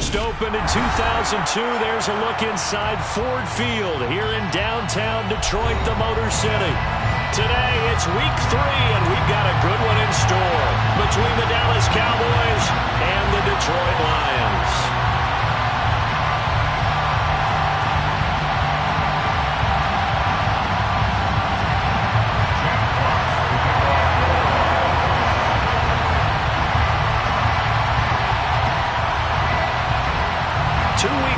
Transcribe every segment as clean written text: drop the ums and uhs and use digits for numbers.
First opened in 2002. There's a look inside Ford Field here in downtown Detroit, the Motor City. Today, it's week 3, and we've got a good one in store between the Dallas Cowboys and the Detroit Lions.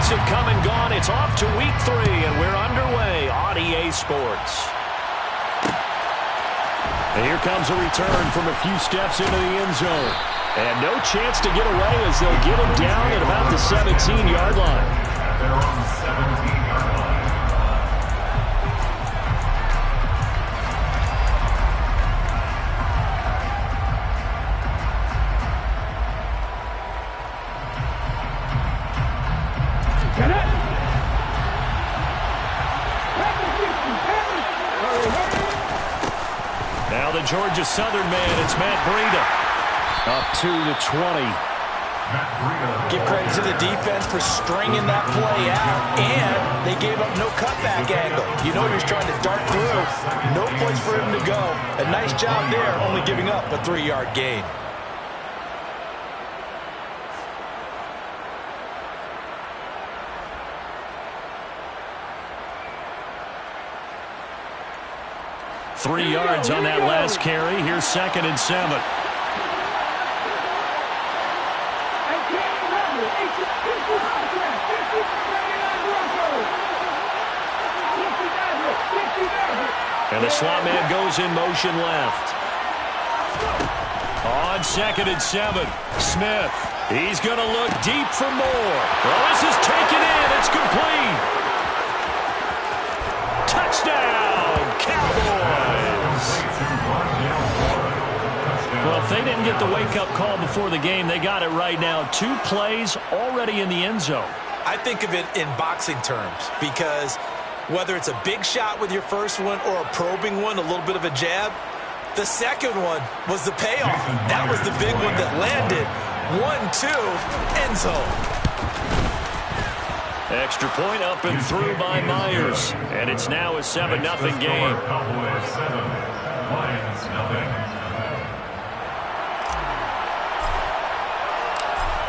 Have come and gone. It's off to week 3, and we're underway on EA Sports. And here comes a return from a few steps into the end zone. And no chance to get away as they'll get him down at about the 17-yard line. They're on the 17-yard line. Now the Georgia Southern man, it's Matt Breida. Up to the 20. Give credit to the defense for stringing that play out, and they gave up no cutback angle. You know he's trying to dart through. No place for him to go. A nice job there, only giving up a 3-yard gain. Three yards on that last carry. Here's 2nd and 7. And the slot man goes in motion left. On 2nd and 7, Smith. He's going to look deep for more. Well, this is taken in. It's complete. Touchdown, Cowboys. Well, if they didn't get the wake-up call before the game, they got it right now. 2 plays already in the end zone. I think of it in boxing terms because whether it's a big shot with your first one or a probing one, a little bit of a jab, the second one was the payoff. That was the big one that landed. 1-2, end zone. Extra point up and through by Myers. And it's now a 7-0 game. Cowboys 7, Lions nothing.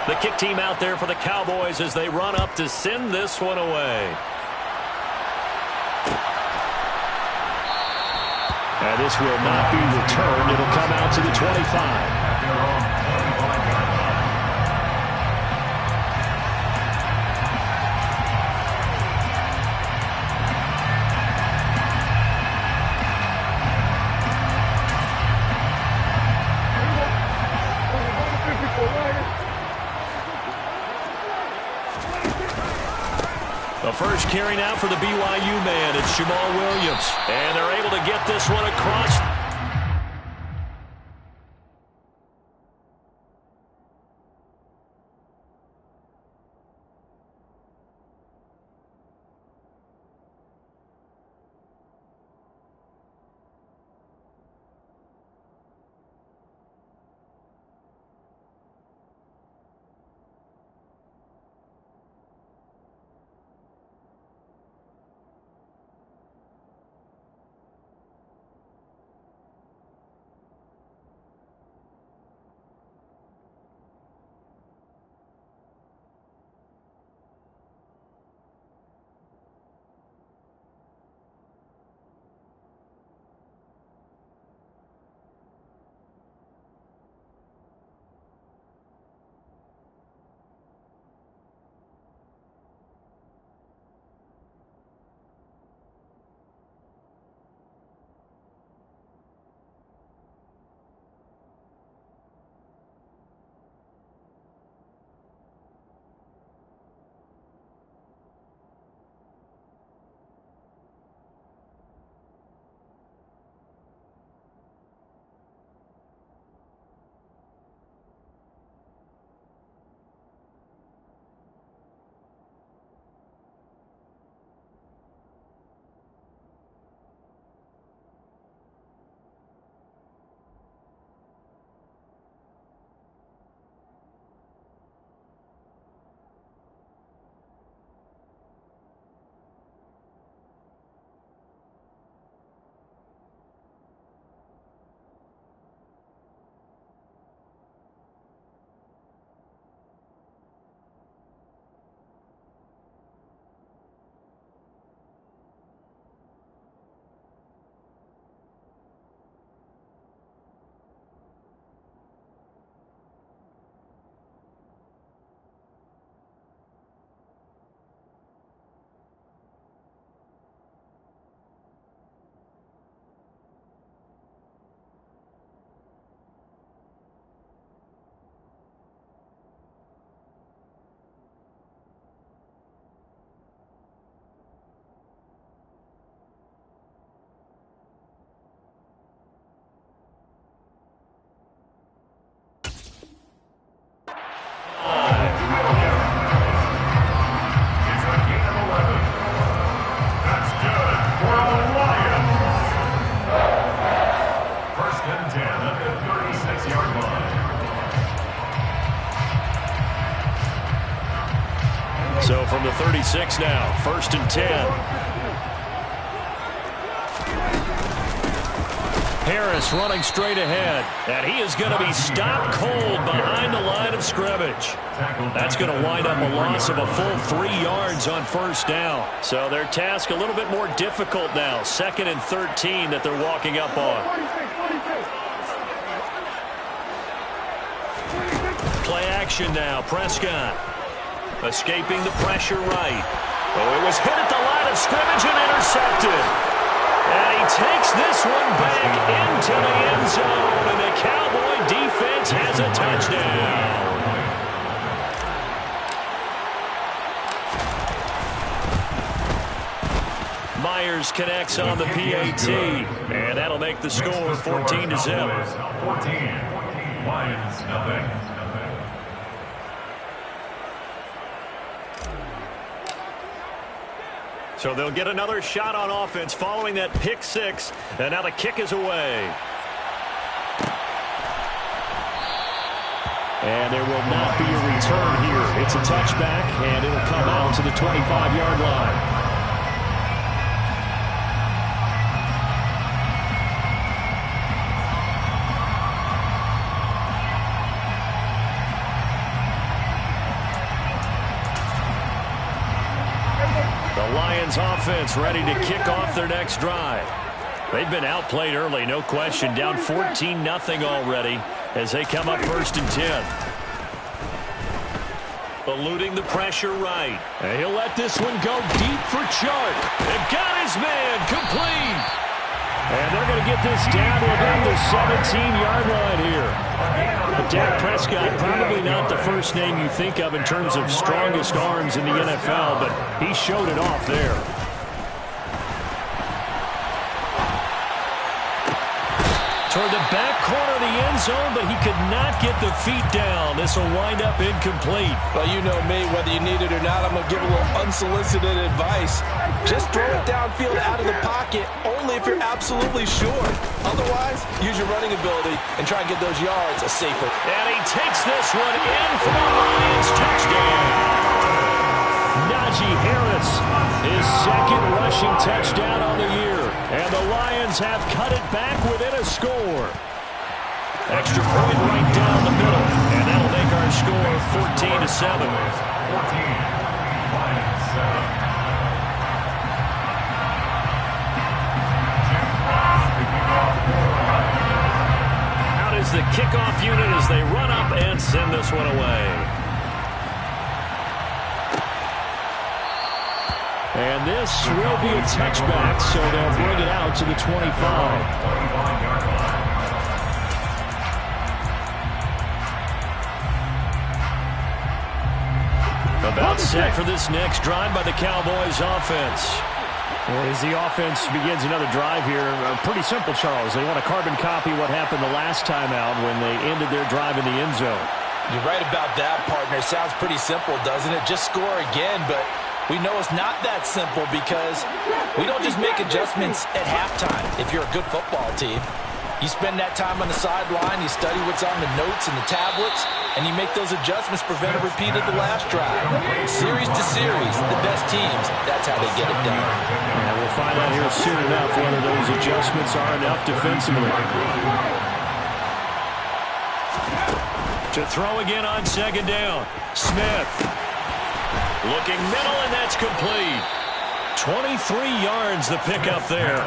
The kick team out there for the Cowboys as they run up to send this one away. And this will not be returned. It'll come out to the 25. The first carry now for the BYU man. It's Jamal Williams. And they're able to get this one across. 6 now. 1st and 10. Harris running straight ahead, and he is going to be stopped cold behind the line of scrimmage. That's going to wind up a loss of a full 3 yards on 1st down. So their task a little bit more difficult now. 2nd and 13 that they're walking up on. Play action now. Prescott escaping the pressure right. Oh, it was hit at the line of scrimmage and intercepted. And he takes this one back into the end zone, and the Cowboy defense has a touchdown. Myers connects on the PAT, and that'll make the score 14-0. 14. Lions nothing. So they'll get another shot on offense following that pick 6, and now the kick is away. And there will not be a return here. It's a touchback, and it'll come out to the 25-yard line. Lions offense ready to kick off their next drive. They've been outplayed early, no question. Down 14-0 already as they come up 1st and 10. Eluding the pressure right. And he'll let this one go deep for Chark. They've got his man complete. And they're going to get this down to about the 17-yard line here. Dak Prescott, probably not the first name you think of in terms of strongest arms in the NFL, but he showed it off there. Toward the back corner of the end zone, but he could not get the feet down. This will wind up incomplete. Well, you know me, whether you need it or not, I'm going to give a little unsolicited advice. Just throw it downfield out of the pocket, only if you're absolutely sure. Otherwise, use your running ability and try and get those yards a safer. And he takes this one in for the Lions touchdown. Najee Harris, his 2nd rushing touchdown on the year. And the Lions have cut it back within a score. Extra point right down the middle. And that'll make our score 14-7. 14. Lions 7. Out is the kickoff unit as they run up and send this one away. And this will be a touchback, so they'll bring it out to the 25. About set for this next drive by the Cowboys offense. As the offense begins another drive here, pretty simple, Charles. They want to carbon copy what happened the last time out when they ended their drive in the end zone. You're right about that, partner. It sounds pretty simple, doesn't it? Just score again, but we know it's not that simple because we don't just make adjustments at halftime if you're a good football team. You spend that time on the sideline, you study what's on the notes and the tablets, and you make those adjustments, prevent a repeat of the last drive. Series to series, the best teams, that's how they get it done. And we'll find out here soon enough whether those adjustments are enough defensively. To throw again on 2nd down. Smith. Looking middle, and that's complete. 23 yards the pickup there.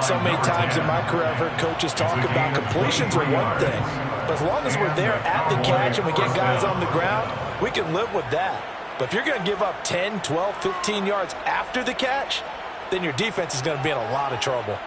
So many times in my career I've heard coaches talk about completions are one thing. But as long as we're there at the catch and we get guys on the ground, we can live with that. But if you're going to give up 10, 12, 15 yards after the catch, then your defense is going to be in a lot of trouble.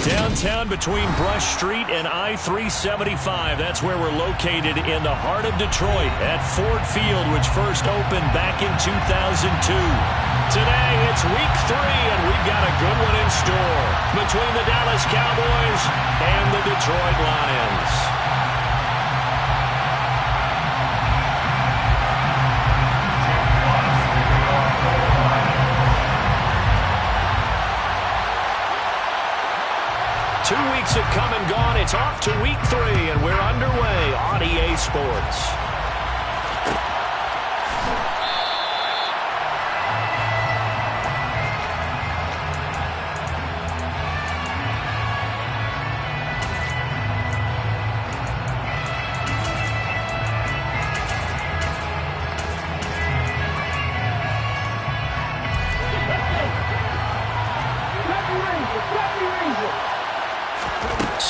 Downtown between Brush Street and I-375. That's where we're located in the heart of Detroit at Ford Field, which first opened back in 2002. Today, it's week 3, and we've got a good one in store between the Dallas Cowboys and the Detroit Lions. Two weeks have come and gone. It's off to week 3, and we're underway on EA Sports.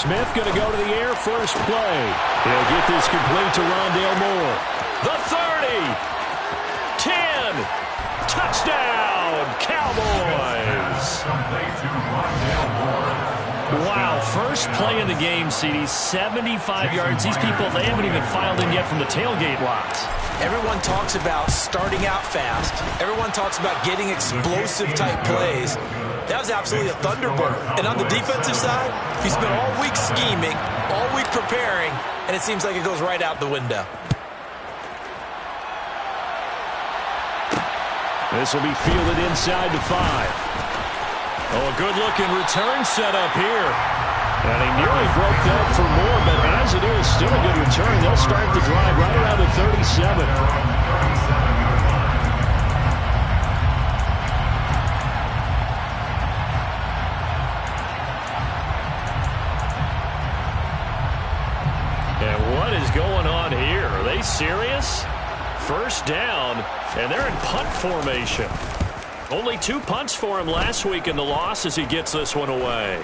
Smith going to go to the air first play. He'll get this complete to Rondale Moore. The 30. 10. Touchdown, Cowboys. Wow, first play in the game, CD, 75 yards. These people, they haven't even filed in yet from the tailgate lots. Everyone talks about starting out fast. Everyone talks about getting explosive-type plays. That was absolutely a thunderbolt. And on the defensive side, he spent all week scheming, all week preparing, and it seems like it goes right out the window. This will be fielded inside the 5. Oh, a good-looking return set up here. And he nearly broke that for more, but as it is, still a good return. They'll start the drive right around the 37. Going on here? Are they serious? First down, and they're in punt formation. Only 2 punts for him last week in the loss as he gets this one away.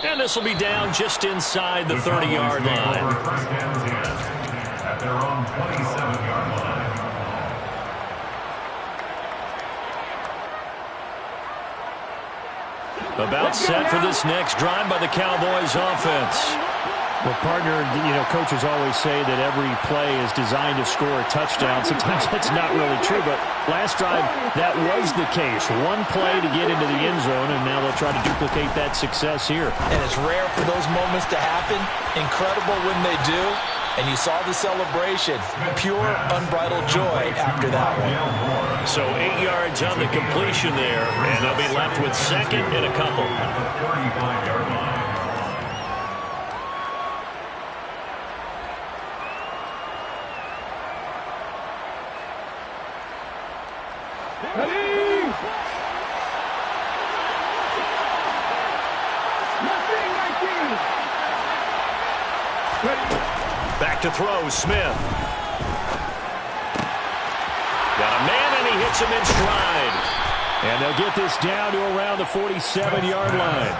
And this will be down just inside the 30-yard line. First and 10 at their own 27-yard line. About set for this next drive by the Cowboys offense. Well, partner, coaches always say that every play is designed to score a touchdown. Sometimes that's not really true, but last drive, that was the case. One play to get into the end zone, and now they'll try to duplicate that success here. And it's rare for those moments to happen. Incredible when they do. And you saw the celebration. Pure, unbridled joy after that one. So 8 yards on the completion there, and they'll be left with second and a couple. 35-yard line. Back to throw, Smith. Got a man, and he hits him in stride. And they'll get this down to around the 47-yard line.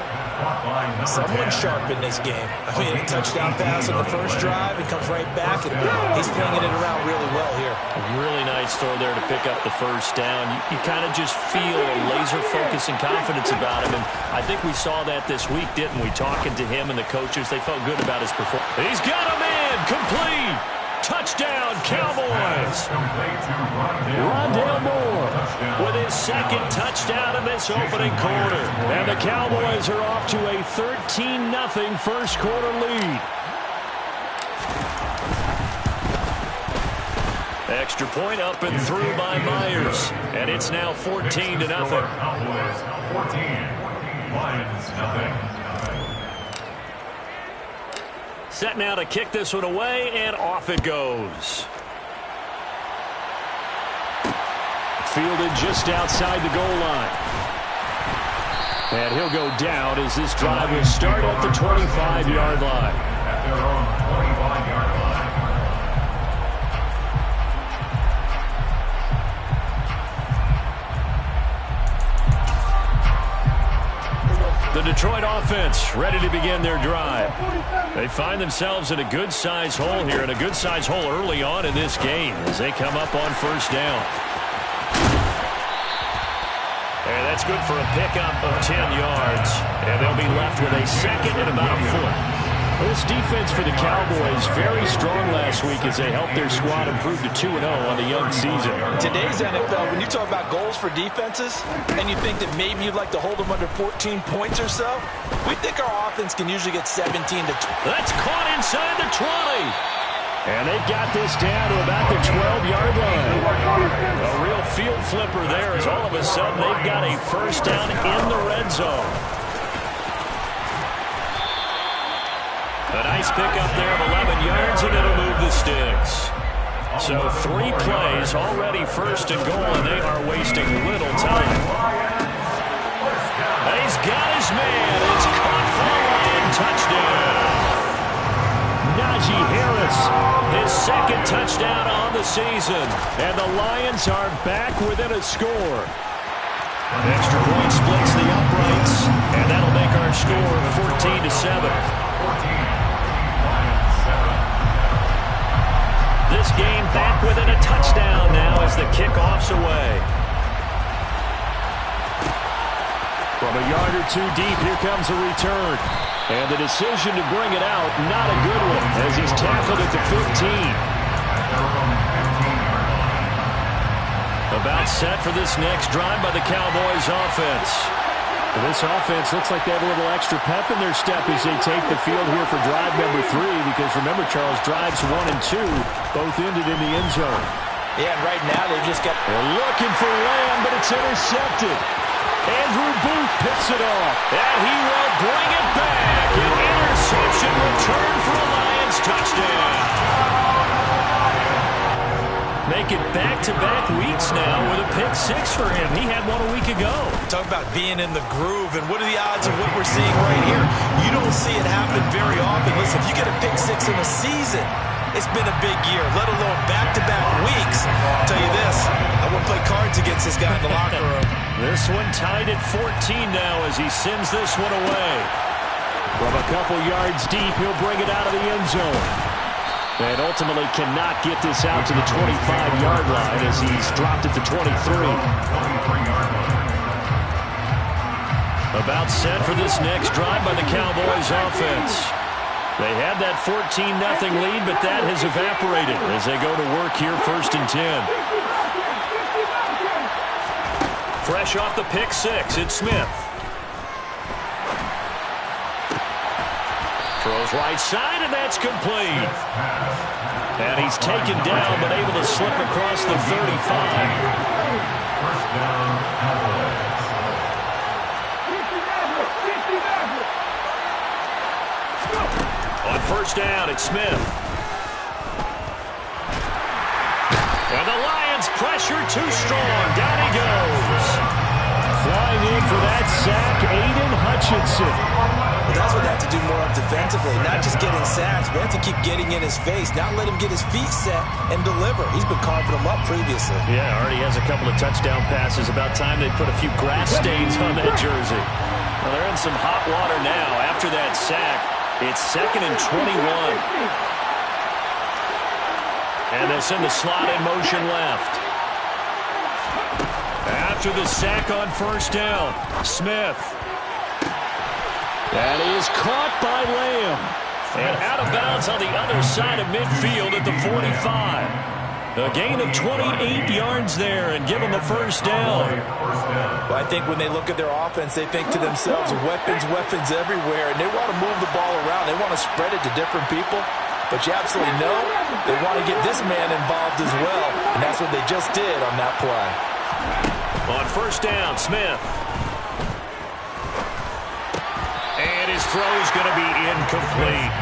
Someone sharp in this game. I mean, a touchdown pass on the first drive. He comes right back, and he's flinging it around really well here. A really nice throw there to pick up the first down. You kind of just feel a laser focus and confidence about him, and I think we saw that this week, didn't we? Talking to him and the coaches, they felt good about his performance. He's got a man, complete. Touchdown, Cowboys. Rondale Moore with his second touchdown in this opening quarter. And the Cowboys are off to a 13-0 first quarter lead. Extra point up and through by Myers. And it's now 14-0. Cowboys 14, Lions nothing. Set now to kick this one away, and off it goes. Fielded just outside the goal line. And he'll go down as this drive will start at the 25-yard line. At their own 25-yard line. The Detroit offense ready to begin their drive. They find themselves in a good-sized hole here, and a good-sized hole early on in this game as they come up on first down. And that's good for a pickup of 10 yards. And they'll be left with a second and about a foot. Well, this defense for the Cowboys very strong last week as they helped their squad improve to 2-0 on the young season. Today's NFL, when you talk about goals for defenses, and you think that maybe you'd like to hold them under 14 points or so, we think our offense can usually get 17 to 20. That's caught inside the 20. And they've got this down to about the 12-yard line. A real field flipper there as all of a sudden they've got a first down in the red zone. A nice pickup there of 11 yards, and it'll move the sticks. So 3 plays already first and goal, and they are wasting little time. And he's got his man. It's caught for a Lion touchdown. Najee Harris, His second touchdown on the season. and the Lions are back within a score. Extra point splits the uprights, and that'll make our score 14-7. This game back within a touchdown now as the kickoff's away. From a yard or two deep, here comes a return. And the decision to bring it out, not a good one, as he's tackled at the 15. About set for this next drive by the Cowboys offense. Well, this offense looks like they have a little extra pep in their step as they take the field here for drive number 3, because remember, Charles, drives 1 and 2 both ended in the end zone. Yeah, and right now they've just got... They're looking for Lamb, but it's intercepted. Andrew Booth picks it off. And he will bring it back. An interception return for a Lions touchdown. Make it back-to-back weeks now with a pick 6 for him. He had one a week ago. Talk about being in the groove, and what are the odds of what we're seeing right here? You don't see it happen very often. Listen, if you get a pick 6 in a season, it's been a big year, let alone back-to-back weeks. I'll tell you this, I wouldn't play cards against this guy in the locker room. This one tied at 14 now as he sends this one away. From a couple yards deep, he'll bring it out of the end zone. And ultimately cannot get this out to the 25-yard line as he's dropped at the 23. About set for this next drive by the Cowboys offense. They had that 14-0 lead, but that has evaporated as they go to work here 1st and 10. Fresh off the pick 6, it's Smith. Throws right side, and that's complete. And he's taken down, but able to slip across the 35. On 1st down, it's Smith. And the Lions pressure too strong. Down he goes. Flying in for that sack, Aiden Hutchinson. But that's what they have to do more of defensively, not just getting sacks. We have to keep getting in his face, not let him get his feet set and deliver. He's been carving them up previously. Yeah, already has a couple of touchdown passes. About time they put a few grass stains on that jersey. Well, they're in some hot water now. After that sack, it's 2nd and 21. And they send the slot in motion left. After the sack on 1st down, Smith. That is caught by Lamb. And out of bounds on the other side of midfield at the 45. A gain of 28 yards there and give them a 1st down. Well, I think when they look at their offense, they think to themselves, weapons, weapons everywhere, and they want to move the ball around. They want to spread it to different people. But you absolutely know they want to get this man involved as well, and that's what they just did on that play. On 1st down, Smith. And his throw's going to be incomplete.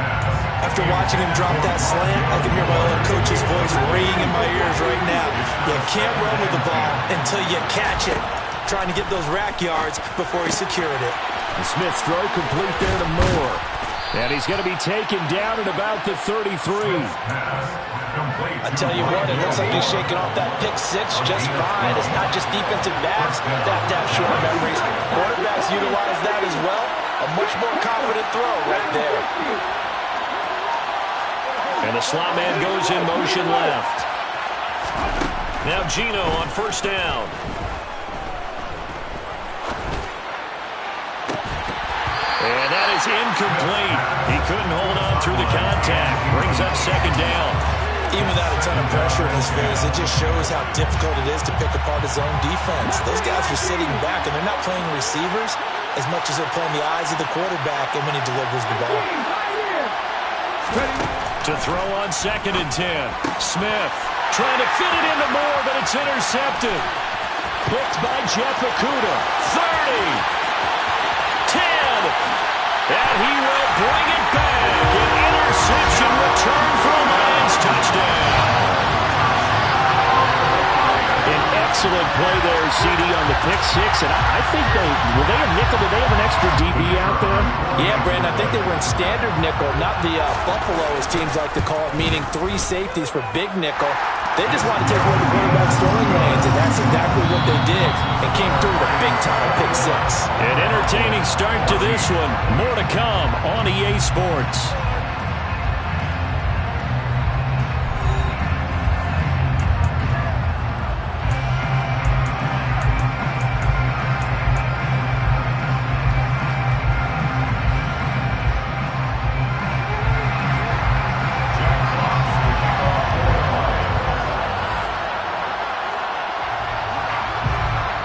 After watching him drop that slant, I can hear my old coach's voice ringing in my ears right now. You can't run with the ball until you catch it. Trying to get those rack yards before he secured it. And Smith's throw complete there to Moore. And he's going to be taken down at about the 33. I tell you what, it looks like he's shaking off that pick 6 just fine. It's not just defensive backs that have to have short memories. Quarterbacks utilize that as well. A much more confident throw right there. And the slot man goes in motion left. Now Geno on 1st down. And that is incomplete. He couldn't hold on through the contact. Brings up second down. Even without a ton of pressure in his face, it just shows how difficult it is to pick apart his own defense. Those guys are sitting back, and they're not playing receivers as much as they're playing the eyes of the quarterback and when he delivers the ball. To throw on 2nd and 10. Smith trying to fit it into Moore, but it's intercepted. Picked by Jeff Okudah. 30. 10. And he will bring it back. An interception return for a Lions touchdown. An excellent play there, CD, on the pick six. And I think will they have nickel? Did they have an extra DB out there? Yeah, Brandon, I think they were in standard nickel, not the Buffalo, as teams like to call it, meaning 3 safeties for big nickel. They just want to take away the quarterback's throwing lanes, and that's exactly what they did, and came through with a big-time pick six. An entertaining start to this one. More to come on EA Sports.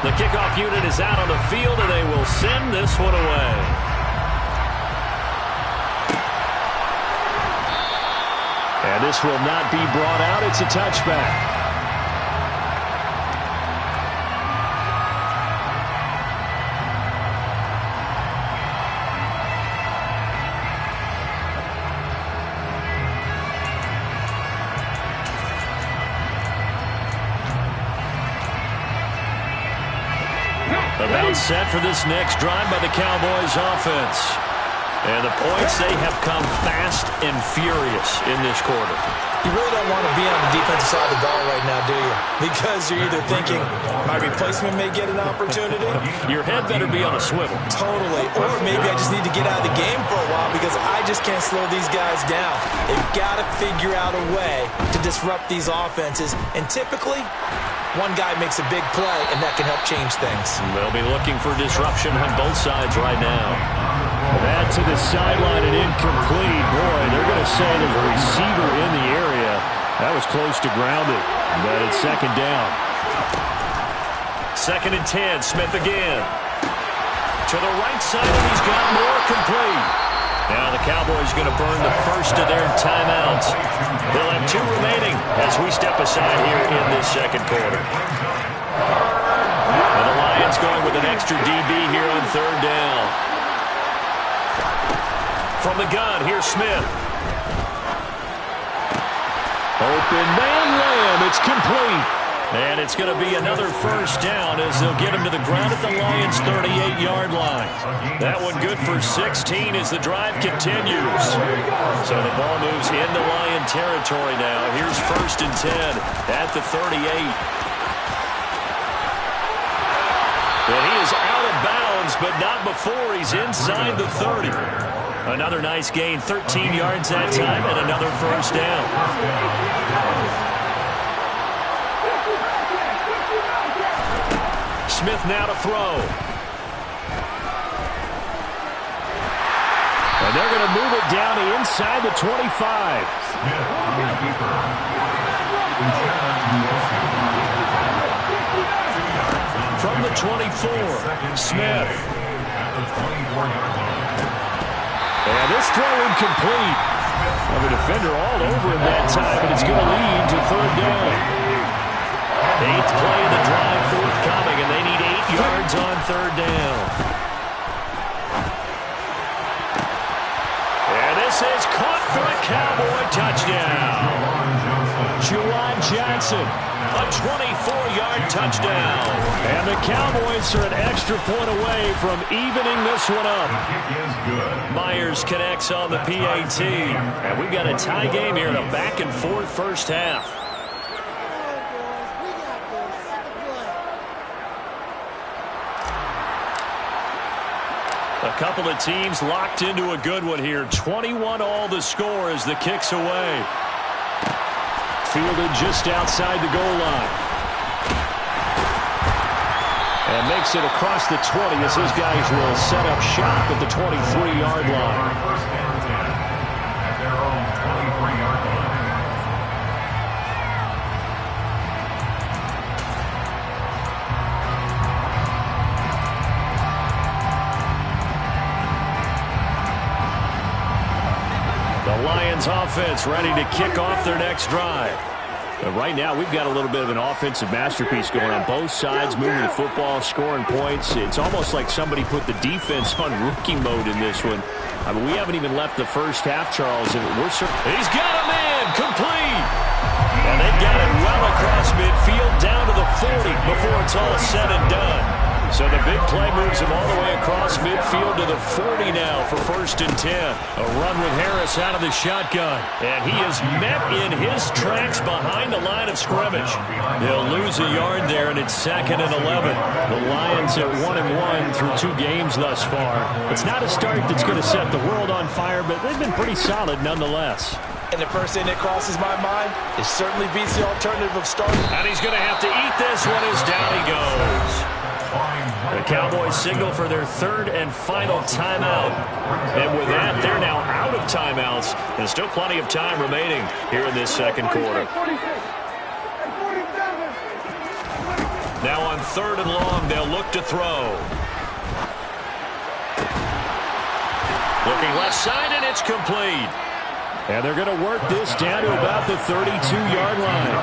The kickoff unit is out on the field, and they will send this one away. And this will not be brought out. It's a touchback. About set for this next drive by the Cowboys offense. And the points, they have come fast and furious in this quarter. You really don't want to be on the defensive side of the ball right now, do you? Because you're either thinking, my replacement may get an opportunity. Your head better be on a swivel. Totally. Or maybe I just need to get out of the game for a while because I just can't slow these guys down. They've got to figure out a way to disrupt these offenses. And typically, one guy makes a big play, and that can help change things. They'll be looking for disruption on both sides right now. That to the sideline and incomplete. Boy, they're going to say there's a receiver in the area. That was close to grounded, but it's second down. 2nd and 10, Smith again. To the right side, and he's got more complete. Now the Cowboys going to burn the first of their timeouts. They'll have 2 remaining as we step aside here in this second quarter. And the Lions going with an extra DB here on 3rd down. From the gun, here's Smith. Open man, Lamb. It's complete. And it's going to be another first down as they'll get him to the ground at the Lions' 38-yard line. That one good for 16 as the drive continues. So the ball moves into Lion territory now. Here's 1st and 10 at the 38. And he is out of bounds, but not before he's inside the 30. Another nice gain, 13 yards that time, and another first down. Smith now to throw. And they're going to move it down inside the 25. From the 24, Smith. And this throw incomplete. Well, the defender all over him that time, and it's going to lead to 3rd down. 8th play of the drive forthcoming, and they need 8 yards on 3rd down. And this is caught for a Cowboy touchdown. Juwan Johnson, a 24-yard touchdown. And the Cowboys are an extra point away from evening this one up. Myers connects on the PAT. And we've got a tie game here in a back-and-forth first half. A couple of teams locked into a good one here. 21 all the score as the kick's away. Fielded just outside the goal line. And makes it across the 20 as his guys will set up shop at the 23-yard line. First down 10 at their own 23-yard line. The Lions offense ready to kick off their next drive. But right now, we've got a little bit of an offensive masterpiece going on both sides, moving the football, scoring points. It's almost like somebody put the defense on rookie mode in this one. I mean, we haven't even left the first half, Charles, and He's got a man, complete. And they've got it well across midfield, down to the 40 before it's all said and done. So the big play moves him all the way across midfield to the 40 now for 1st and 10. A run with Harris out of the shotgun. And he is met in his tracks behind the line of scrimmage. They'll lose a yard there, and it's 2nd and 11. The Lions at 1-1 through 2 games thus far. It's not a start that's going to set the world on fire, but they've been pretty solid nonetheless. And the first thing that crosses my mind, it certainly beats the alternative of starting. And he's going to have to eat this one as down he goes. The Cowboys signal for their 3rd and final timeout. And with that, they're now out of timeouts. There's still plenty of time remaining here in this second quarter. Now on 3rd and long, they'll look to throw. Looking left side, and it's complete. And they're going to work this down to about the 32-yard line.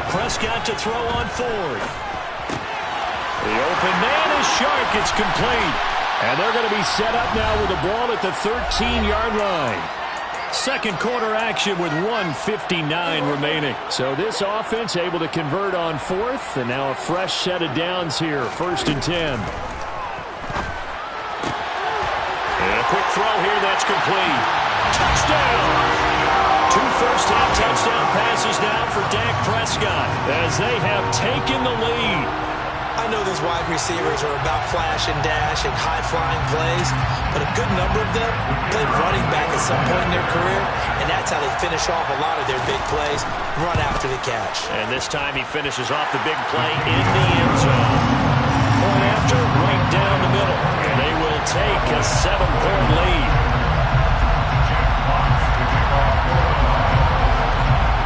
Prescott to throw on 4th. The open man is sharp. It's complete. And they're going to be set up now with the ball at the 13-yard line. Second quarter action with 1:59 remaining. So this offense able to convert on 4th, and now a fresh set of downs here, 1st and 10. And a quick throw here, that's complete. Touchdown! 2 first-half touchdown passes now for Dak Prescott as they have taken the lead. I know those wide receivers are about flash and dash and high-flying plays, but a good number of them played running back at some point in their career, and that's how they finish off a lot of their big plays, run after the catch. And this time he finishes off the big play in the end zone. Point after, right down the middle, and they will take a 7-point lead.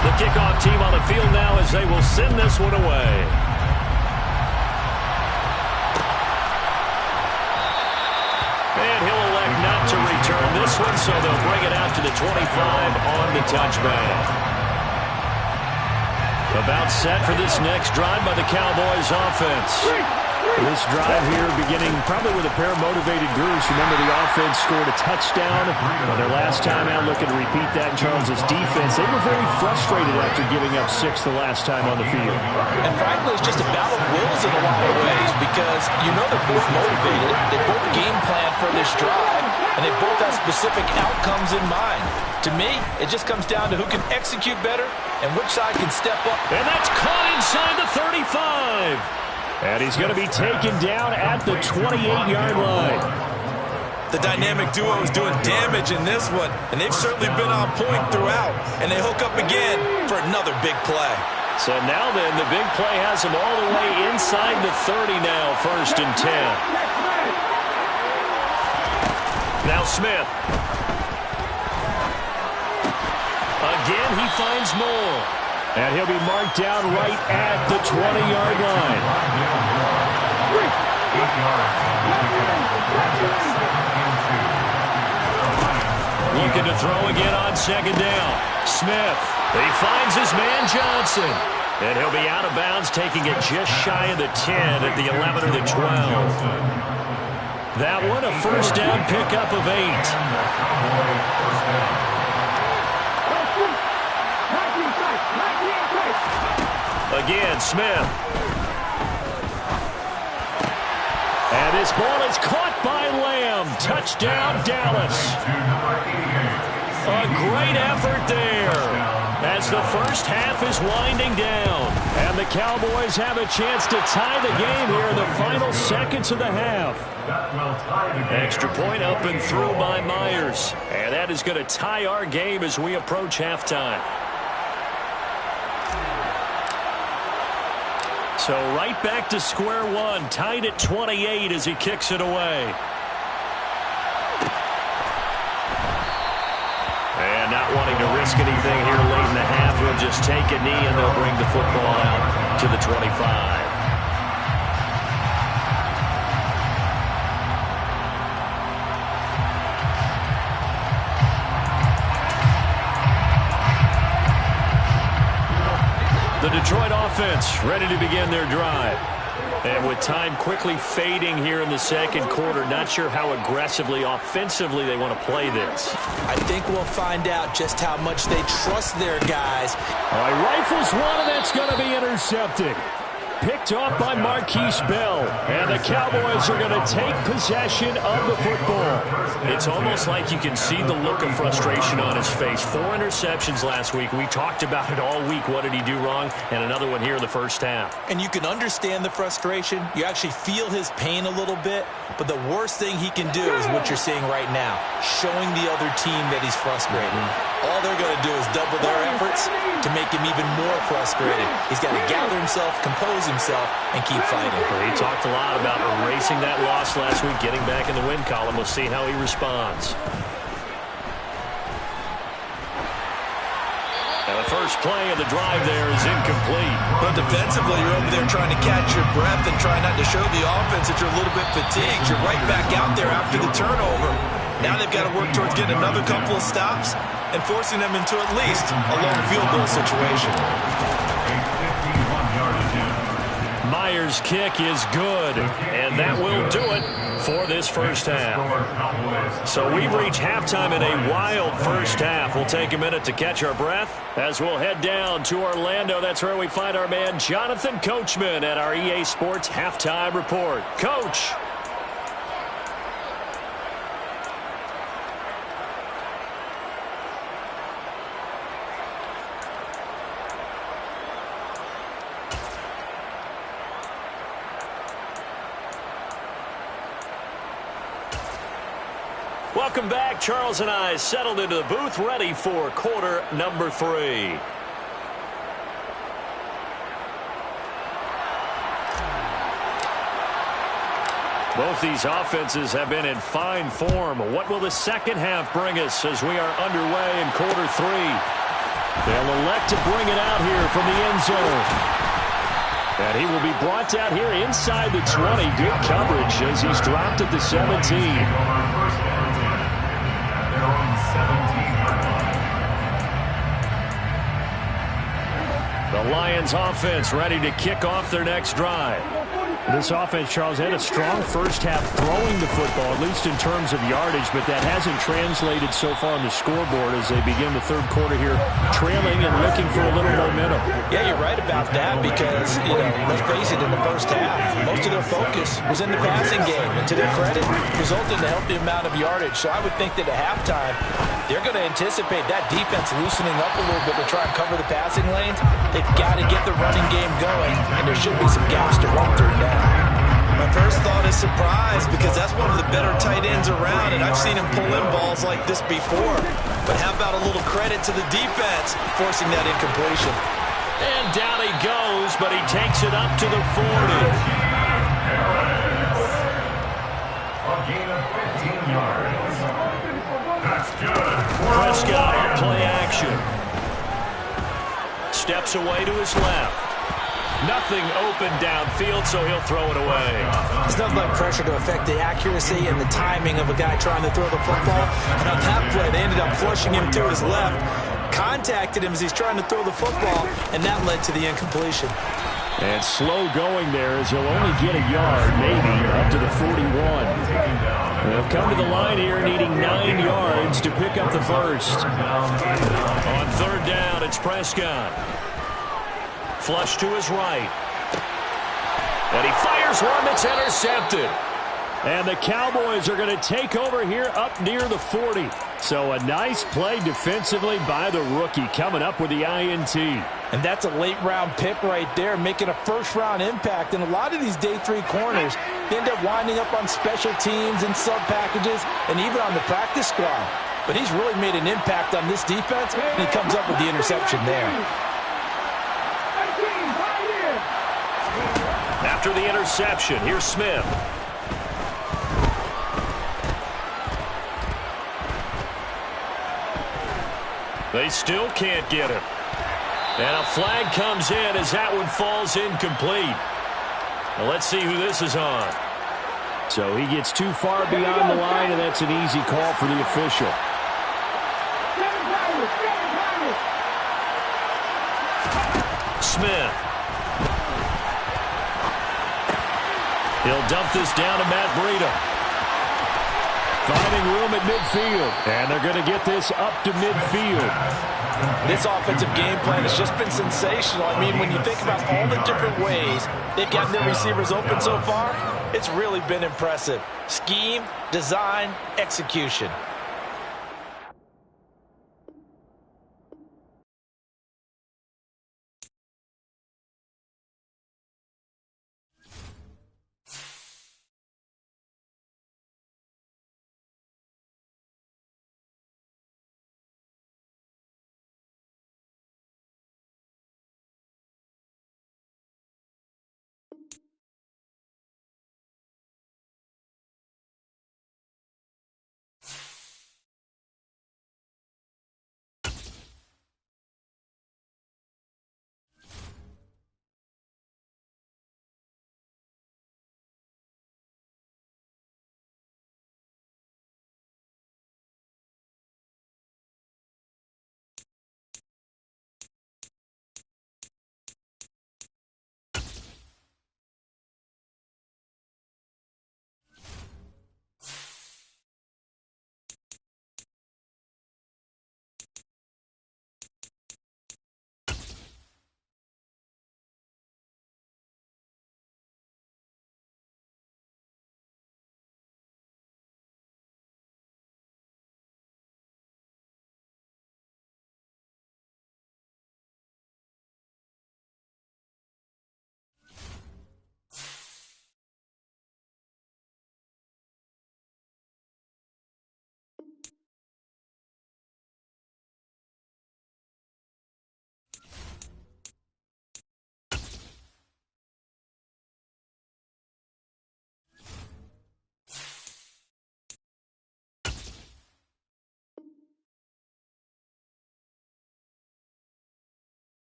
The kickoff team on the field now as they will send this one away. And he'll elect not to return this one, so they'll bring it out to the 25 on the touchback. About set for this next drive by the Cowboys offense. This drive here beginning probably with a pair of motivated gurus. Remember, the offense scored a touchdown on their last time out, looking to repeat that in Charles's defense. They were very frustrated after giving up 6 the last time on the field. And frankly, it's just a battle of wills in a lot of ways because you know they're both motivated. They both game plan for this drive, and they both have specific outcomes in mind. To me, it just comes down to who can execute better and which side can step up. And that's caught inside the 35. And he's going to be taken down at the 28-yard line. The dynamic duo is doing damage in this one, and they've certainly been on point throughout. And they hook up again for another big play. So now then, the big play has them all the way inside the 30 now, 1st and 10. Now Smith. Again, he finds more. And he'll be marked down right at the 20-yard line. Looking to throw again on 2nd down. Smith. He finds his man Johnson. And he'll be out of bounds, taking it just shy of the 10 at the 11 or the 12. That one a first down pickup of 8. Again, Smith. And this ball is caught by Lamb. Touchdown, Dallas. A great effort there as the first half is winding down. And the Cowboys have a chance to tie the game here in the final seconds of the half. Extra point up and through by Myers. And that is going to tie our game as we approach halftime. So right back to square one, tied at 28 as he kicks it away. And not wanting to risk anything here late in the half, he'll just take a knee and they'll bring the football out to the 25. The Detroit offense ready to begin their drive. And with time quickly fading here in the second quarter, not sure how aggressively, offensively they want to play this. I think we'll find out just how much they trust their guys. All right, rifles one, and that's going to be intercepted. Picked off by Marquise Bell. And the Cowboys are going to take possession of the football. It's almost like you can see the look of frustration on his face. 4 interceptions last week. We talked about it all week. What did he do wrong? And another one here in the first half. And you can understand the frustration. You actually feel his pain a little bit. But the worst thing he can do is what you're seeing right now, showing the other team that he's frustrated. All they're going to do is double their efforts to make him even more frustrated. He's got to gather himself, compose himself, and keep fighting. Well, he talked a lot about erasing that loss last week, getting back in the win column. We'll see how he responds. And the first play of the drive there is incomplete. But defensively, you're over there trying to catch your breath and try not to show the offense that you're a little bit fatigued. You're right back out there after the turnover. Now they've got to work towards getting another couple of stops and forcing them into at least a long field goal situation. Myers' kick is good, and that will do it for this first half. So we've reached halftime in a wild first half. We'll take a minute to catch our breath as we'll head down to Orlando. That's where we find our man Jonathan Coachman at our EA Sports Halftime Report. Coach. Welcome back. Charles and I settled into the booth, ready for quarter number 3. Both these offenses have been in fine form. What will the second half bring us as we are underway in quarter 3? They'll elect to bring it out here from the end zone. And he will be brought out here inside the 20. Good coverage as he's dropped at the 17. The Lions offense ready to kick off their next drive. This offense, Charles, had a strong first half throwing the football, at least in terms of yardage, but that hasn't translated so far on the scoreboard as they begin the third quarter here, trailing and looking for a little momentum. Yeah, you're right about that because, let's face it, in the first half, most of their focus was in the passing game. And to their credit, resulted in a healthy amount of yardage. So I would think that at halftime, they're going to anticipate that defense loosening up a little bit to try and cover the passing lanes. They've got to get the running game going, and there should be some gaps to run through now. My first thought is surprise because that's one of the better tight ends around, and I've seen him pull in balls like this before. But how about a little credit to the defense forcing that incompletion? And down he goes, but he takes it up to the 40. A gain of 15 yards. That's good. Prescott on play action. Steps away to his left. Nothing open downfield, so he'll throw it away. It's nothing like pressure to affect the accuracy and the timing of a guy trying to throw the football. And on that play, they ended up flushing him to his left, contacted him as he's trying to throw the football, and that led to the incompletion. And slow going there as he'll only get a yard, maybe, up to the 41. They'll come to the line here needing 9 yards to pick up the first. On third down, it's Prescott. Flush to his right. And he fires one that's intercepted. And the Cowboys are going to take over here up near the 40. So a nice play defensively by the rookie coming up with the INT. And that's a late-round pick right there, making a first-round impact. And a lot of these day 3 corners end up winding up on special teams and sub-packages and even on the practice squad. But he's really made an impact on this defense, and he comes up with the interception there. after the interception. Here's Smith. They still can't get him. And a flag comes in as that one falls incomplete. Well, let's see who this is on. So he gets too far beyond the line, and that's an easy call for the official. Smith. He'll dump this down to Matt Breida. Finding room at midfield. And they're going to get this up to midfield. This offensive game plan has just been sensational. I mean, when you think about all the different ways they've gotten their receivers open so far, it's really been impressive. Scheme, design, execution.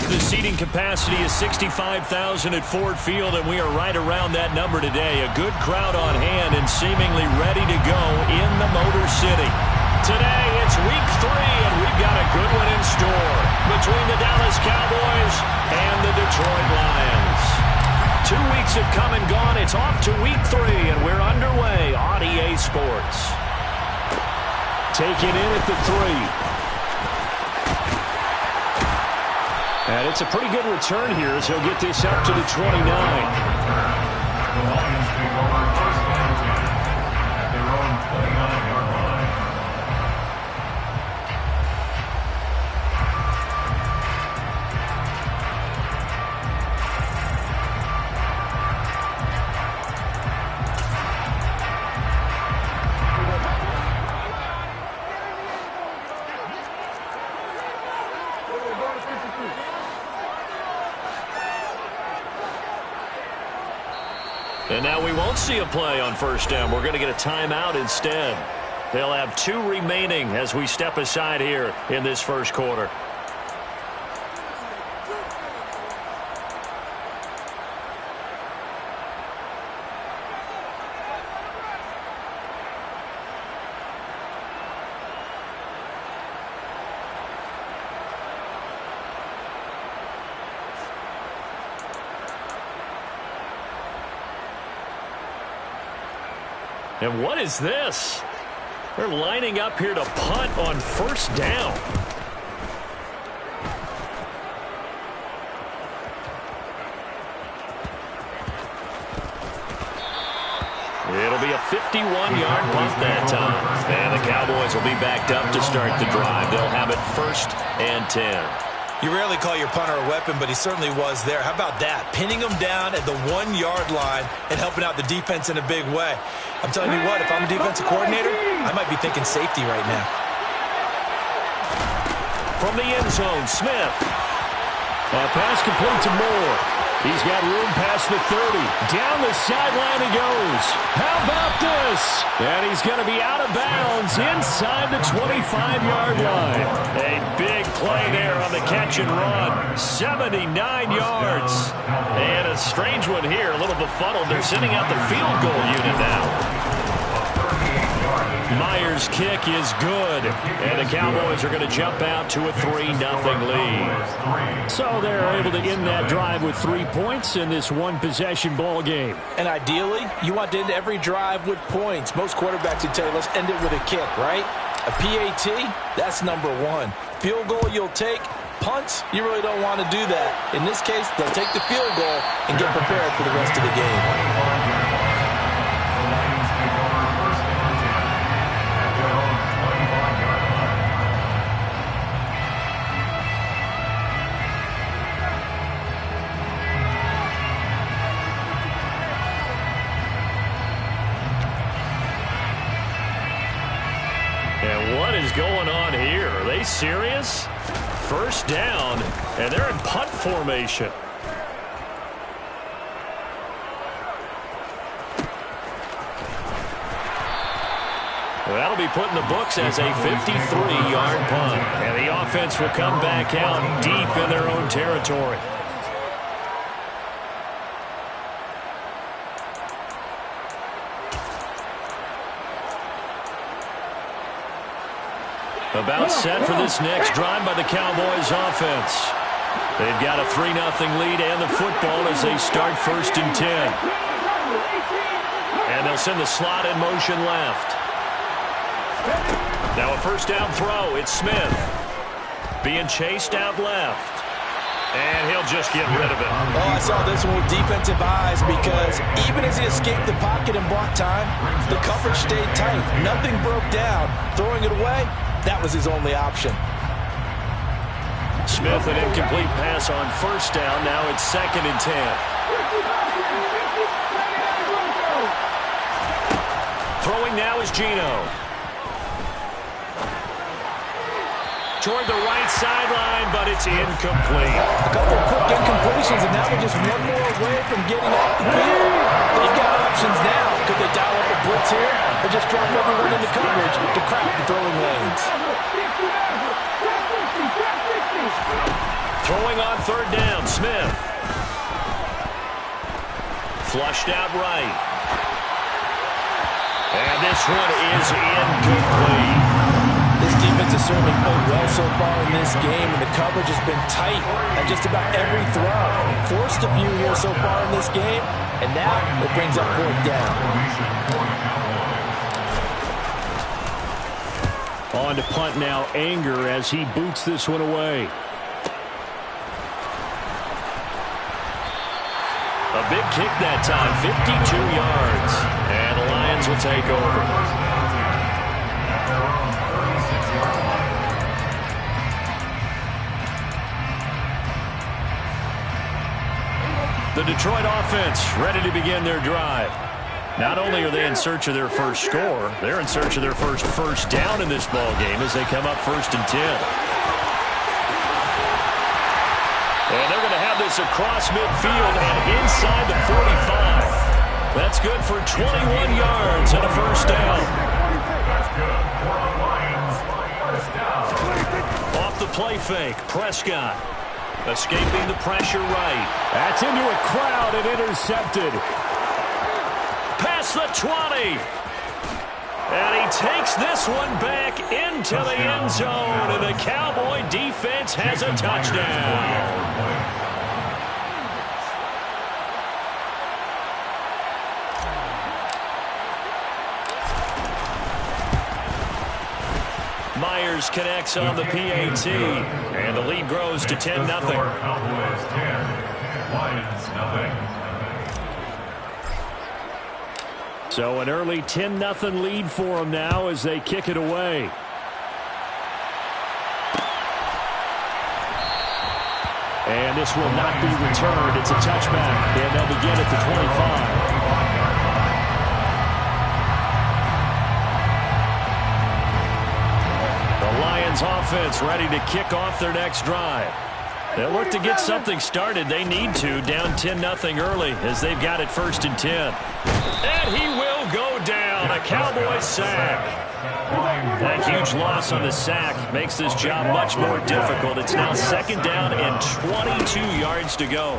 The seating capacity is 65,000 at Ford Field, and we are right around that number today. A good crowd on hand and seemingly ready to go in the Motor City. Today, it's week 3, and we've got a good one in store between the Dallas Cowboys and the Detroit Lions. 2 weeks have come and gone. It's off to week 3, and we're underway on EA Sports. Taken in at the 3. And it's a pretty good return here as he'll get this up to the 29. The Lions take over first and 10 at their own 29-yard line. And now we won't see a play on first down. We're going to get a timeout instead. They'll have 2 remaining as we step aside here in this first quarter. And what is this? They're lining up here to punt on first down. It'll be a 51-yard punt that time. And the Cowboys will be backed up to start the drive. They'll have it 1st and 10. You rarely call your punter a weapon, but he certainly was there. How about that? Pinning him down at the 1-yard line and helping out the defense in a big way. I'm telling you what, if I'm a defensive coordinator, I might be thinking safety right now. From the end zone, Smith. A pass complete to Moore. He's got room past the 30. Down the sideline he goes. How about this? And he's going to be out of bounds inside the 25-yard line. A big play there on the catch and run. 79 yards. And a strange one here, a little befuddled. They're sending out the field goal unit now. Myers' kick is good, and the Cowboys are going to jump out to a 3-0 lead. So they're able to end that drive with 3 points in this one-possession ball game. And ideally, you want to end every drive with points. Most quarterbacks would tell you, let's end it with a kick, right? A PAT, that's number 1. Field goal you'll take. Punts, you really don't want to do that. In this case, they'll take the field goal and get prepared for the rest of the game. And what is going on here? Are they serious? First down, and they're in punt formation. That'll be put in the books as a 53-yard punt. And the offense will come back out deep in their own territory. About set for this next drive by the Cowboys offense. They've got a 3-0 lead and the football as they start 1st and 10. And they'll send the slot in motion left. Now a first down throw. It's Smith. Being chased out left. And he'll just get rid of it. Oh, I saw this one with defensive eyes because even as he escaped the pocket and bought time, the coverage stayed tight. Nothing broke down. Throwing it away, that was his only option. Smith, an incomplete pass on first down. Now it's 2nd and 10. Throwing now is Geno. Toward the right sideline, but it's incomplete. A couple of quick incompletions, and now they're just one more away from getting off the field. They've got options now. Could they dial up a blitz here or just drop everyone into coverage to crack the throwing lanes? Throwing on 3rd down, Smith. Flushed out right. And this one is incomplete. This defense has certainly played well so far in this game, and the coverage has been tight at just about every throw. Forced a few here so far in this game, and now it brings up 4th down. On to punt now, Anger, as he boots this one away. A big kick that time, 52 yards. And the Lions will take over. The Detroit offense ready to begin their drive. Not only are they in search of their first score, they're in search of their first down in this ball game as they come up 1st and 10. And they're going to have this across midfield and inside the 45. That's good for 21 yards and a first down. Off the play fake, Prescott. Escaping the pressure right. That's into a crowd and intercepted. Past the 20. And he takes this one back into the end zone. And the Cowboy defense has a touchdown. Sanders connects on the PAT, and the lead grows to 10-0. Cowboys 10, Lions 0. So an early 10-0 lead for them now as they kick it away. And this will not be returned. It's a touchback, and they'll begin at the 25. The Lions offense ready to kick off their next drive. They'll look to get something started. They need to, down 10-0 early as they've got it 1st and 10. And he will go down. A Cowboys sack. That huge loss on the sack makes this job much more difficult. It's now 2nd down and 22 yards to go.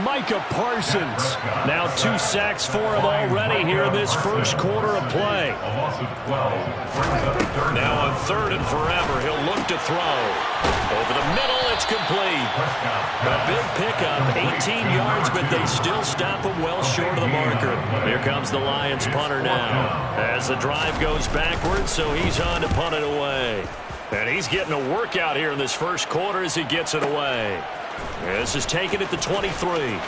Micah Parsons. Now 2 sacks for him already here in this first quarter of play. Now on 3rd and forever, he'll look to throw. Over the middle, it's complete. A big pickup, 18 yards, but they still stop him well short of the marker. Here comes the Lions punter now. As the drive goes backwards, so he's on to punt it away. And he's getting a workout here in this first quarter as he gets it away. This is taken at the 23.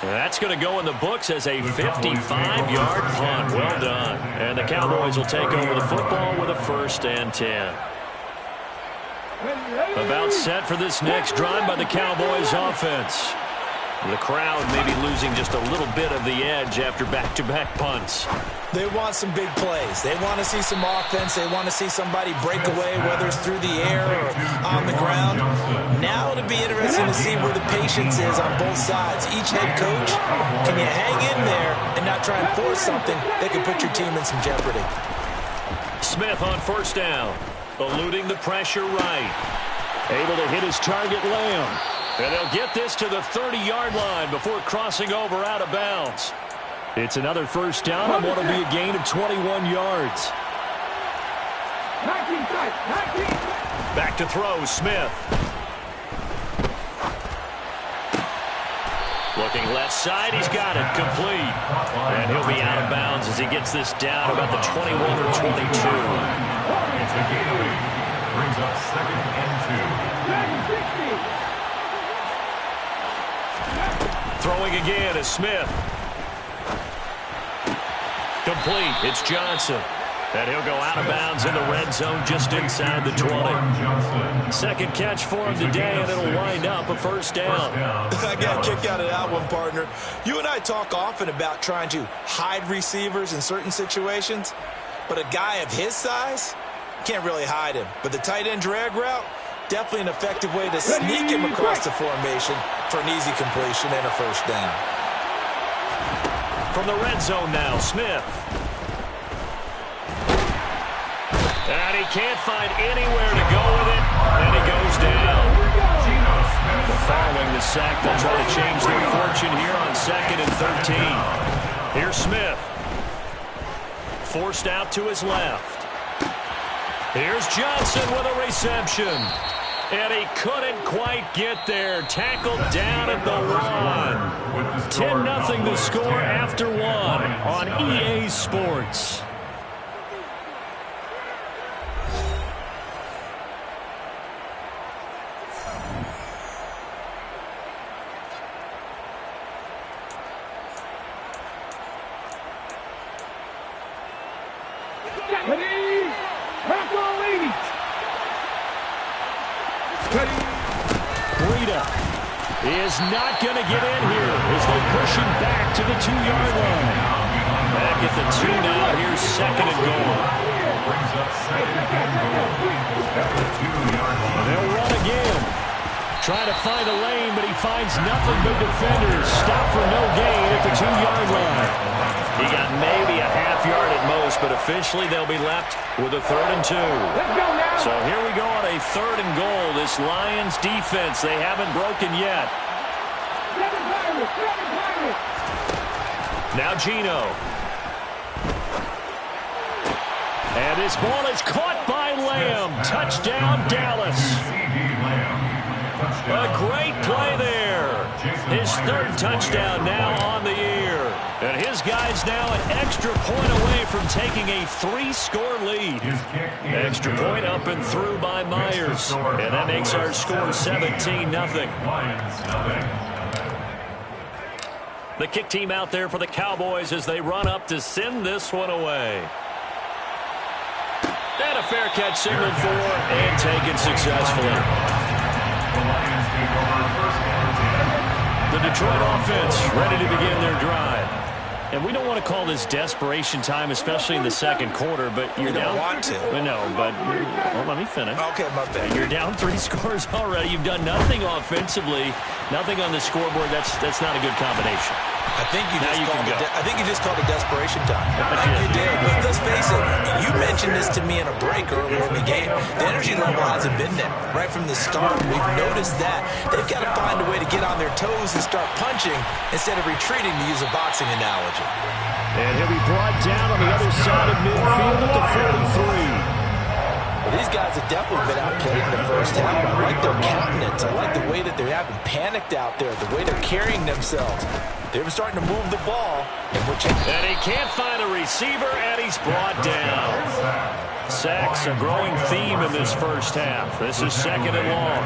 That's going to go in the books as a 55-yard punt. Well done. And the Cowboys will take over the football with a 1st and 10. About set for this next drive by the Cowboys offense. The crowd may be losing just a little bit of the edge after back-to-back punts. They want some big plays. They want to see some offense. They want to see somebody break away, whether it's through the air or on the ground. Now it'll be interesting to see where the patience is on both sides. Each head coach, can you hang in there and not try and force something that could put your team in some jeopardy? Smith on 1st down, eluding the pressure right. Able to hit his target, Lamb. And they'll get this to the 30-yard line before crossing over out of bounds. It's another 1st down on what will be a gain of 21 yards. Back to throw, Smith. Looking left side, he's got it, complete. And he'll be out of bounds as he gets this down about the 21 or 22. It's a gain. Brings up 2nd and 2. Throwing again is Smith. Complete. It's Johnson. And he'll go out of bounds in the red zone just inside the 20. 2nd catch for him today, and it'll wind up a 1st down. I got a kick out of that one, partner. You and I talk often about trying to hide receivers in certain situations, but a guy of his size, can't really hide him. But the tight end drag route, definitely an effective way to sneak him across the formation for an easy completion and a 1st down. From the red zone now, Smith. And he can't find anywhere to go with it, and he goes down. Following the sack, they'll try to change their fortune here on 2nd and 13. Here's Smith. Forced out to his left. Here's Johnson with a reception. And he couldn't quite get there. Tackled down at the 1. 10-0 the score after 1 on EA Sports. Breida is not going to get in here as they push him back to the 2-yard line. Back at the 2 now. Here's 2nd and goal. They'll run again. Trying to find a lane, but he finds nothing but defenders. Stop for no gain at the 2-yard line. He got maybe a half yard at most, but officially they'll be left with a 3rd and 2. So here we go on a 3rd and goal. This Lions defense, they haven't broken yet. Now Geno. And this ball is caught by Lamb. Touchdown, Dallas. A great play there. His 3rd touchdown now on the year. And his guys now an extra point away from taking a 3-score lead. Extra point up and through by Myers. And that makes our score 17-0. The kick team out there for the Cowboys as they run up to send this one away. And a fair catch signaled for and taken successfully. The Detroit offense ready to begin their drive. And we don't want to call this desperation time, especially in the second quarter, but you're down. You don't want to. No, but well, let me finish. Okay, my bad. You're down 3 scores already. You've done nothing offensively, nothing on the scoreboard. That's not a good combination. I think you just called it desperation time. I think you did. But let's face it, you mentioned this to me in a break earlier in the game. The energy level hasn't been there right from the start. We've noticed that. They've got to find a way to get on their toes and start punching instead of retreating, to use a boxing analogy. And he'll be brought down on the other side of midfield at the 43. Well, these guys have definitely been outplayed in the first half. I like their countenance. I like the way that they're having panicked out there, the way they're carrying themselves. They were starting to move the ball. And he can't find a receiver, and he's brought down. Sacks a growing theme in this first half. This is second and long.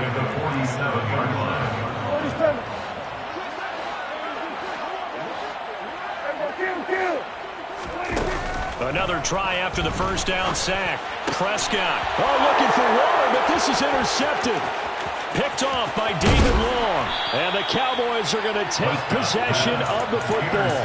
Another try after the first down sack. Prescott. Oh, looking for water, but this is intercepted. Picked off by David Long. And the Cowboys are going to take possession of the football.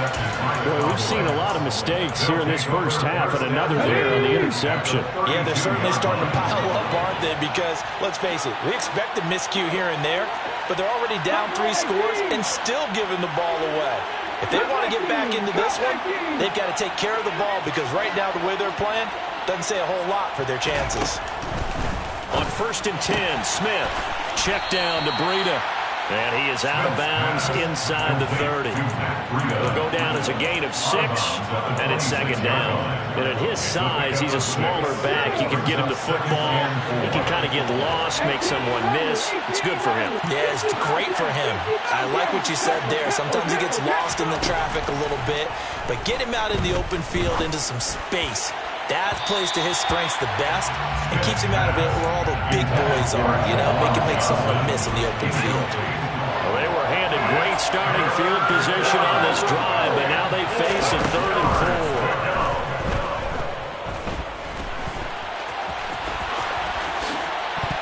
Boy, we've seen a lot of mistakes here in this first half, and another there on the interception. Yeah, they're certainly starting to pile up, aren't they? Because, let's face it, we expect a miscue here and there, but they're already down 3 scores and still giving the ball away. If they want to get back into this one, they've got to take care of the ball, because right now the way they're playing doesn't say a whole lot for their chances. On 1st and 10, Smith. Check down to Breida. And he is out of bounds inside the 30. It'll go down as a gain of 6, and it's second down. And at his size, he's a smaller back. You can get him the football. He can kind of get lost, make someone miss. It's good for him. Yeah, it's great for him. I like what you said there. Sometimes he gets lost in the traffic a little bit, but get him out in the open field into some space. That plays to his strengths the best and keeps him out of it where all the big boys are, you know, make someone miss in the open field. Well, they were handed great starting field position on this drive, but now they face a 3rd and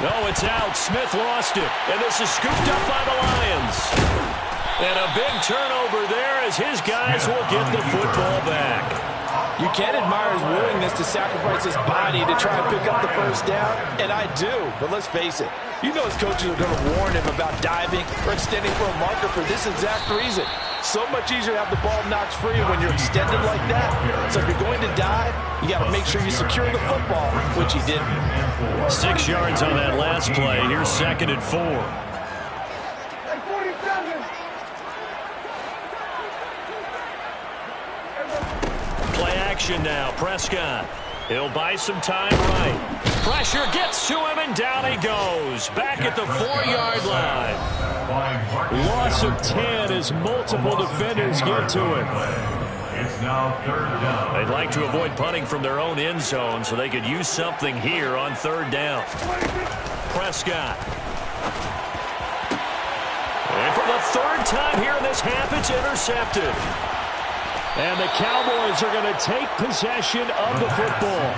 4. No, it's out. Smith lost it, and this is scooped up by the Lions. And a big turnover there as his guys will get the football back. You can admire his willingness to sacrifice his body to try and pick up the first down, and I do, but let's face it. You know his coaches are going to warn him about diving or extending for a marker for this exact reason. So much easier to have the ball knocked free when you're extended like that. So if you're going to dive, you got to make sure you secure the football, which he didn't. 6 yards on that last play. Here's 2nd and 4. Now, Prescott. He'll buy some time right. Pressure gets to him, and down he goes. Back at the 4-yard line. Loss of 10 as multiple defenders get to it. It's now 3rd down. They'd like to avoid punting from their own end zone so they could use something here on 3rd down. Prescott. And for the 3rd time here in this half, it's intercepted. And the Cowboys are going to take possession of the football.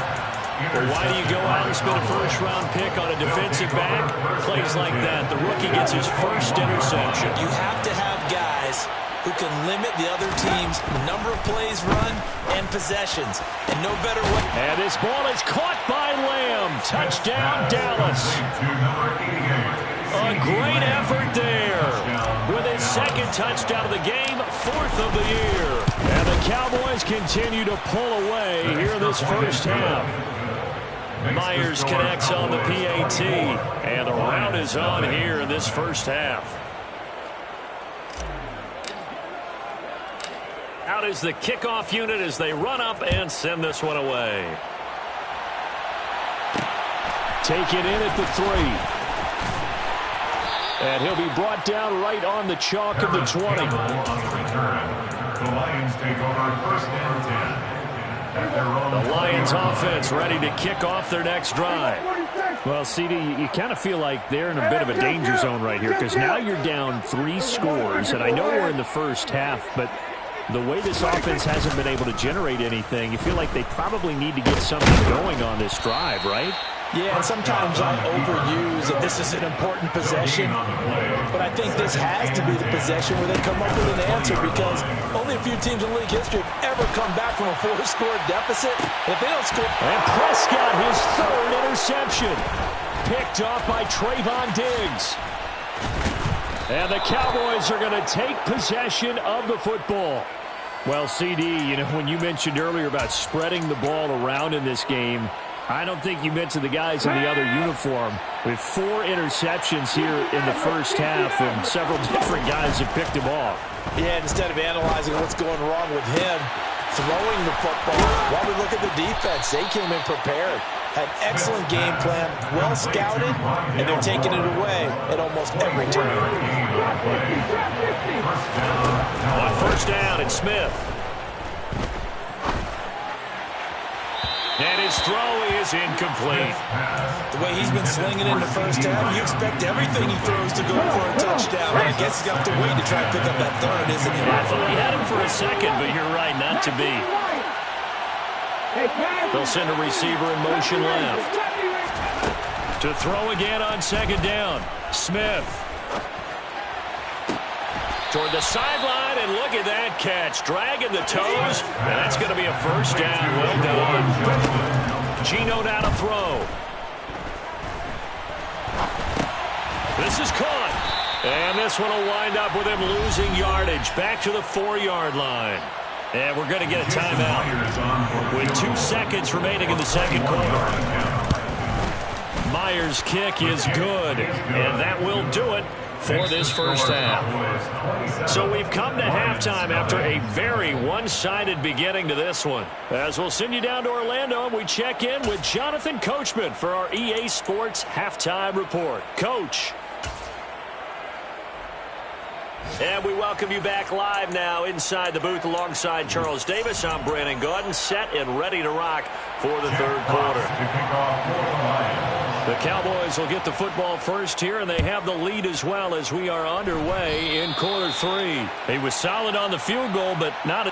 Well, why do you go out and spend a first-round pick on a defensive back? Plays like that, the rookie gets his first interception. You have to have guys who can limit the other team's number of plays run and possessions. And no better way. And this ball is caught by Lamb. Touchdown, Dallas. A great effort there. With his 2nd touchdown of the game, 4th of the year. And the Cowboys continue to pull away here in this first half. Myers connects on the PAT. And the rout is on here in this first half. Out is the kickoff unit as they run up and send this one away. Take it in at the 3. And he'll be brought down right on the chalk of the 20. The Lions take over 1st and 10. The Lions offense ready to kick off their next drive. Well, CD, you kind of feel like they're in a bit of a danger zone right here because now you're down 3 scores, and I know we're in the first half, but the way this offense hasn't been able to generate anything, you feel like they probably need to get something going on this drive, right? Yeah, and sometimes I overuse that this is an important possession, but I think this has to be the possession where they come up with an answer because only a few teams in league history have ever come back from a 4-score deficit. And if they don't score... And Prescott, his 3rd interception, picked off by Trayvon Diggs. And the Cowboys are going to take possession of the football. Well, CD, you know, when you mentioned earlier about spreading the ball around in this game, I don't think you mentioned the guys in the other uniform. With 4 interceptions here in the first half, and several different guys have picked him off. Yeah, instead of analyzing what's going wrong with him, throwing the football, while we look at the defense, they came in prepared. Had excellent game plan, well scouted, and they're taking it away at almost every turn. On 1st down, it's Smith. And his throw is incomplete. The way he's been slinging in the first half, you expect everything he throws to go for a touchdown. But I guess he's got to wait to try and pick up that 3rd, isn't he? I thought he had him for a second, but you're right, not to be. They'll send a receiver in motion left. To throw again on 2nd down. Smith. Toward the sideline, and look at that catch. Dragging the toes, and that's going to be a 1st down. Well done. Geno now to throw. This is caught. And this one will wind up with him losing yardage. Back to the 4-yard line. And we're going to get a timeout with 2 seconds remaining in the 2nd quarter. Myers' kick is good, and that will do it for this first half. So we've come to halftime after a very one-sided beginning to this one. As we'll send you down to Orlando, and we check in with Jonathan Coachman for our EA Sports Halftime Report. Coach. And we welcome you back live now inside the booth alongside Charles Davis. I'm Brandon Gaudin, set and ready to rock for the 3rd quarter. The Cowboys will get the football first here, and they have the lead as well as we are underway in quarter 3. He was solid on the field goal, but not